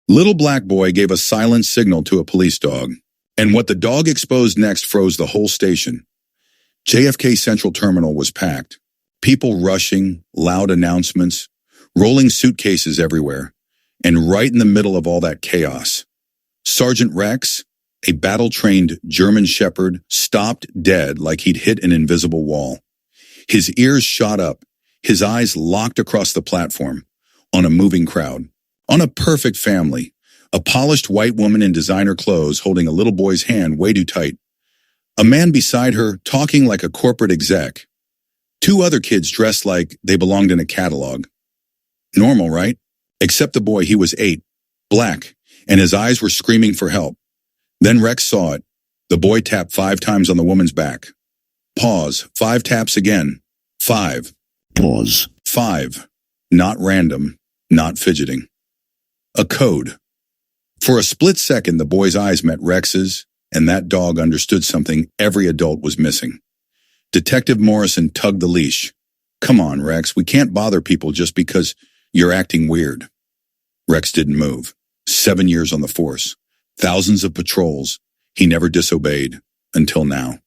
Little black boy gave a silent signal to a police dog, and what the dog exposed next froze the whole station. JFK Central Terminal was packed. People rushing, loud announcements, rolling suitcases everywhere, and right in the middle of all that chaos, Sergeant Rex, a battle-trained German shepherd, stopped dead like he'd hit an invisible wall. His ears shot up, his eyes locked across the platform, on a moving crowd, on a perfect family, a polished white woman in designer clothes holding a little boy's hand way too tight, a man beside her talking like a corporate exec, two other kids dressed like they belonged in a catalog. Normal, right? Except the boy, he was 8, black, and his eyes were screaming for help. Then Rex saw it. The boy tapped 5 times on the woman's back. Pause. 5 taps again. 5. Pause. 5. Not random, not fidgeting. A code. For a split second, the boy's eyes met Rex's, and that dog understood something every adult was missing. Detective Morrison tugged the leash. Come on, Rex, we can't bother people just because you're acting weird. Rex didn't move. 7 years on the force. Thousands of patrols. He never disobeyed. Until now.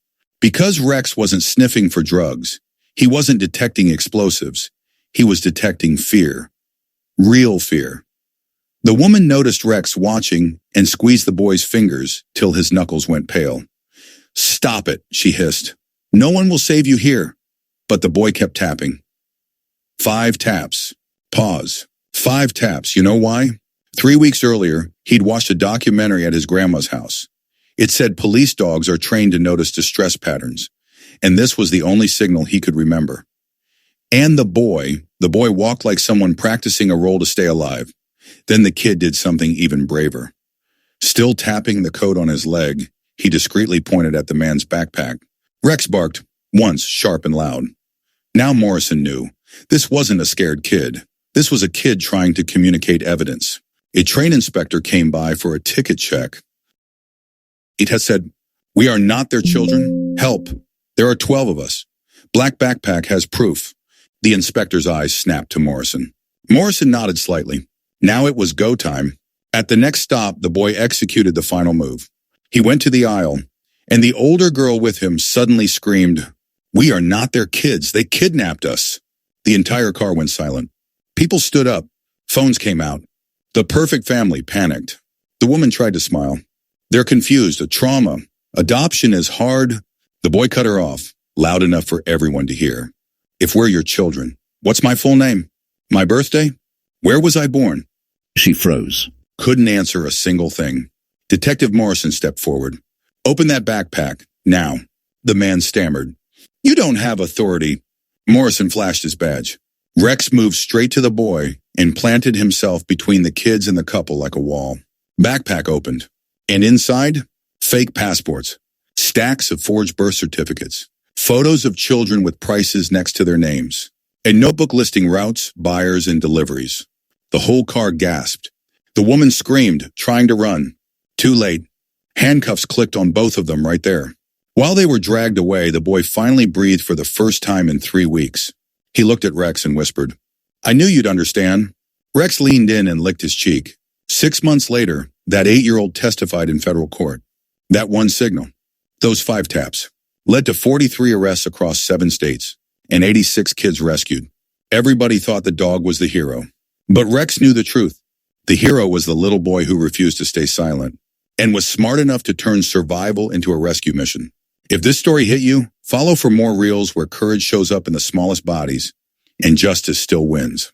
Because Rex wasn't sniffing for drugs, he wasn't detecting explosives. He was detecting fear. Real fear. The woman noticed Rex watching and squeezed the boy's fingers till his knuckles went pale. Stop it, she hissed. No one will save you here. But the boy kept tapping. 5 taps. Pause. 5 taps. You know why? 3 weeks earlier, he'd watched a documentary at his grandma's house. It said police dogs are trained to notice distress patterns, and this was the only signal he could remember. And the boy walked like someone practicing a role to stay alive. Then the kid did something even braver. Still tapping the coat on his leg, he discreetly pointed at the man's backpack. Rex barked, once sharp and loud. Now Morrison knew. This wasn't a scared kid. This was a kid trying to communicate evidence. A train inspector came by for a ticket check. It had said, "We are not their children. Help. There are 12 of us. Black backpack has proof." The inspector's eyes snapped to Morrison. Morrison nodded slightly. Now it was go time. At the next stop, the boy executed the final move. He went to the aisle, and the older girl with him suddenly screamed, "We are not their kids. They kidnapped us." The entire car went silent. People stood up. Phones came out. The perfect family panicked. The woman tried to smile. They're confused, a trauma. Adoption is hard. The boy cut her off, loud enough for everyone to hear. If we're your children, what's my full name? My birthday? Where was I born? She froze. Couldn't answer a single thing. Detective Morrison stepped forward. Open that backpack, now. The man stammered. You don't have authority. Morrison flashed his badge. Rex moved straight to the boy and planted himself between the kids and the couple like a wall. Backpack opened. And inside, fake passports, stacks of forged birth certificates, photos of children with prices next to their names, a notebook listing routes, buyers, and deliveries. The whole car gasped. The woman screamed, trying to run. Too late. Handcuffs clicked on both of them right there. While they were dragged away, the boy finally breathed for the first time in 3 weeks. He looked at Rex and whispered, "I knew you'd understand." Rex leaned in and licked his cheek. 6 months later, that 8-year-old testified in federal court. That one signal, those 5 taps, led to 43 arrests across 7 states and 86 kids rescued. Everybody thought the dog was the hero. But Rex knew the truth. The hero was the little boy who refused to stay silent and was smart enough to turn survival into a rescue mission. If this story hit you, follow for more reels where courage shows up in the smallest bodies and justice still wins.